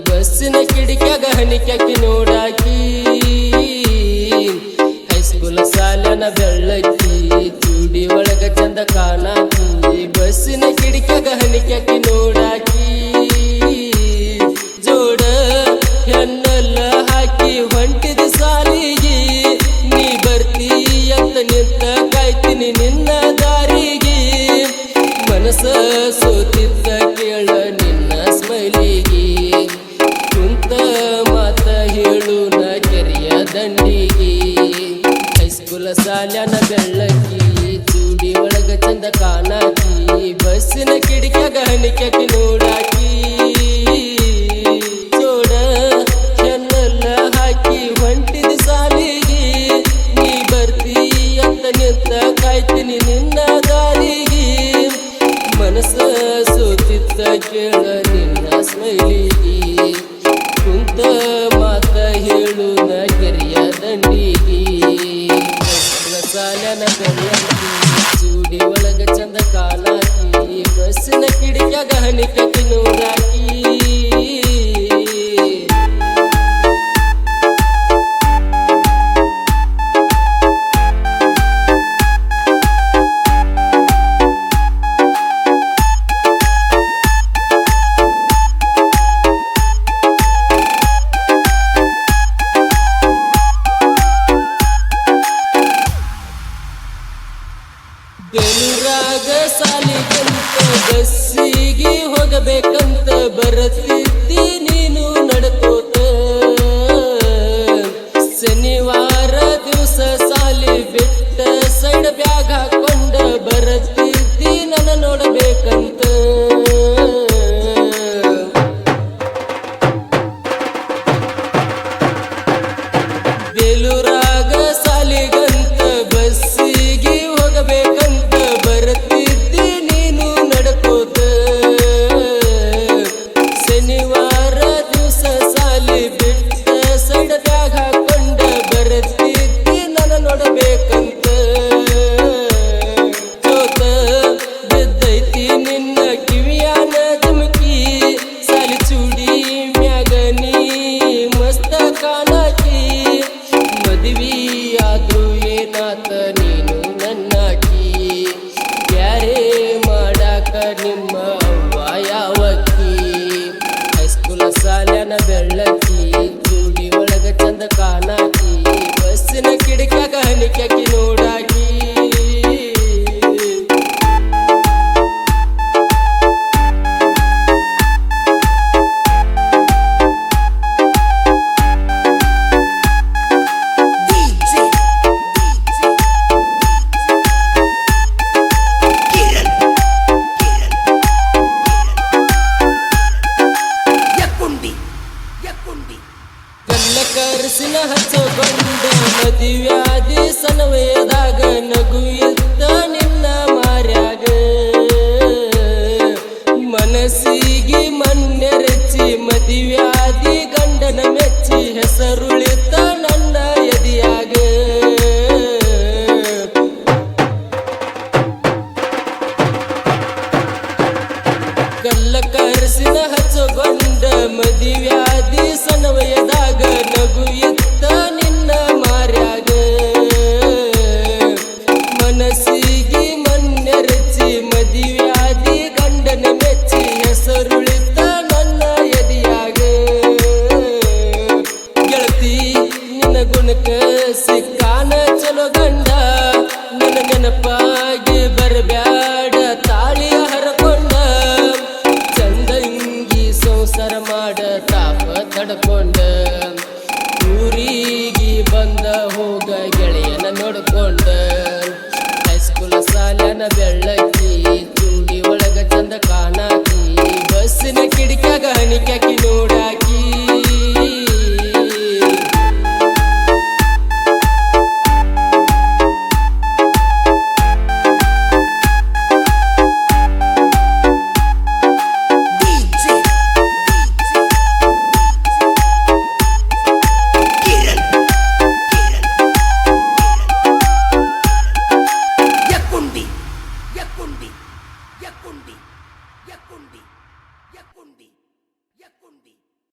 ಬಸ್ಸಿನ ಕಿಡಿಕ್ಯಾಗ ಹನಿಕ್ಯಾಕಿ ನೋಡಾಕಿ ಹೈಸ್ಕೂಲ್ ಸಾಲನ ಬೆಳ್ಳಕ್ಕಿ ಚೂಡಿ ಒಳಗ ಚಂದ ಕಾಣಾಕಿ ಬಸ್ಸಿನ ಕಿಡಿಕ್ಯಾಗ ಹನಿಕ್ಯಾಕಿ ನೋಡಾಕಿ ಜೋಡ ಹೆಣ್ಣಲ್ಲ ಹಾಕಿ ಹೊಂಟಿದ ಸಾಲಿಗೆ ನೀ ಬರ್ತಿ ಅಂತ ನಿಂತ ಕಾಯ್ತೀನಿ ನಿನ್ನ ದಾರಿಗೆ ಮನಸ ಸೋತಿದ್ದ ಕೇಳ ನಿನ್ನ ಸ್ಮೈಲಿಗೆ ಕುಂತ ಮಾತ ಹೇಳು ನ ಕೆರೆಯ ದಂಡಿಗೆ ಹೈಸ್ಕೂಲ್ ಸಾಲ್ಯಾನ ಬೆಳ್ಳಕ್ಕಿ ಚೂಡಿ ಒಳಗ ಚಂದ ಕಾಣಾಕಿ ಬಸ್ಸಿನ ಕಿಡಿಕ್ಯಾಗ ಹನಿಕ್ಯಾಕಿ ನೋಡಾಕಿ ಜೋಡ ಹೆಣ್ಣಲ್ಲ ಹಾಕಿ ಹೊಂಟಿದ ಸಾಲಿಗೆ ನೀ ಬರ್ತಿ ಅಂತ ನಿಂತ ಕಾಯ್ತೀನಿ ನಿನ್ನ ದಾರಿಗೆ ಮನಸ ಸೋತಿತ್ತ ಕೇಳ ನಿನ್ನ ಸ್ಮೈಲಿಗೆ ಕುಂತ ಮಾತ ಹೇಳು ನ ಕೆರೆಯ ದಂಡಿಗೆ ಸಾಲನ ಬೆಳ್ಳಕ್ಕಿ ಚೂಡಿ ಒಳಗ ಚಂದ ಕಾಲಾಕಿ ಬಸ್ಸಿನ ಕಿಡಿಕ್ಯಾಗ ಹನಿಕ್ಯಾಕಿ ನೋಡಾಕಿ ಬೆಲೂರಾಗ ಸಾಲಿಗಂತ ಬಸ್ಸಿಗೆ ಹೋಗಬೇಕಂತ ಬರತಿದ್ದಿ ನೀನು ನಡ್ಕೋತ ಶನಿವಾರ ದಿವಸ ಸಾಲಿ ಬಿಟ್ಟ ಸೈಡ್ ಬ್ಯಾಗ್ ಹಾಕೊಂಡ ಬರತಿದ್ದಿ ನನ್ನ ನೋಡಬೇಕಂತ ಬೇಲೂರಾಗ ಸಾಲಿಗಂತ ಬಸ್ಸಿಗೆ ಹೋಗಬೇಕಂತ ಬರತಿದ್ದಿ ನೀನು ನಡ್ಕೋತ ಶನಿವಾರ ದಿವಸ ಸಾಲಿ ಬಿಟ್ಟ ಸೈಡ್ ಬ್ಯಾಗ್ ಹಾಕೊಂಡ ಬರತಿದ್ದಿ ನನ್ನ ನೋಡಬೇಕಂತ ಜೋತ ಬಿದ್ದೈತಿ ನಿನ್ನ ಕಿವಿಯಾನ ಜಮಕಿ ಸಾಲಿ ಚೂಡಿ ಮ್ಯಾಗ ನೀ ಮಸ್ತ ಕಾಣಾಕಿ ಮದುವೆ ಆದ್ರೂ ಏನಾತ ನೀನು ನನ್ನಾಕಿ ಬ್ಯಾರೆ ಮಾಡಾಕ ನಿಮ್ಮ ಅವ್ವ ಯಾವಕ್ಕಿ ಹೈಸ್ಕೂಲ್ ಸಾಲ್ಯಾನ ಬೆಳ್ಳಕ್ಕಿ ಚೂಡಿ ಒಳಗ ಚಂದ ಕಾಣಾಕಿ ಬಸ್ಸಿನ ಕಿಡಿಕ್ಯಾಗ ಹನಿಕ್ಯಾಕಿ ನೋಡಾಕಿ ಕರ್ಸಿನ ಹಚ್ಚಗೊಂಡ ಮದುವ್ಯಾದಿ ಸನವಯದಾಗ ನಗು ಇದ್ದ ನಿನ್ನ ಮಾರ್ಯಾಗ ಮನಸ್ಸಿಗೆ ಮಣ್ಣೆರಚಿ ಮದುವ್ಯಾದಿ ಗಂಡನ ಮೆಚ್ಚಿ ಹೆಸರುಳಿತ ನನ್ನ ಎದಿಯಾಗ ಕಲ್ಲ ಕರ್ಸಿನ ಹಚ್ಚಗೊಂಡ ಮದುವ್ಯಾದಿ ಸನವಯದಾಗ ನಗು ಇದ್ದ ನಿನ್ನ ಮಾರ್ಯಾಗ ಮನಸ್ಸಿಗೆ ಮಣ್ಣೆರಚಿ ಮದುವ್ಯಾದಿ ಗಂಡನ ಮೆಚ್ಚಿ ಹೆಸರುಳಿತ ನನ್ನ ಎದಿಯಾಗ ಗೆಳತಿ ನಿನ್ನ ಗುಣಕ ಸಿಕ್ಕಾನ ಚಲೋ ಗಂಡ ನನ್ನ ನೆನಪಾಗಿ ಬರಬ್ಯಾಡ ತಾಳಿಯ ಹರಕೊಂಡ ಚಂದಂಗಿ ಸಂಸಾರ ಮಾಡ ತಾಪ ತಡ್ಕೊಂಡ ಊರಿಗೆ ಬಂದ ಹೋಗ ಗೆಳೆಯನ ನೋಡ್ಕೊಂಡ ಹೈಸ್ಕೂಲ್ ಸಾಲ್ಯಾನ ಬೆಳ್ಳಕ್ಕಿ ಚೂಡಿ ಒಳಗ ಚಂದ ಕಾಣಾಕಿ ಬಸ್ಸಿನ ಕಿಡಿಕ್ಯಾಗ ಹನಿಕ್ಯಾಕಿ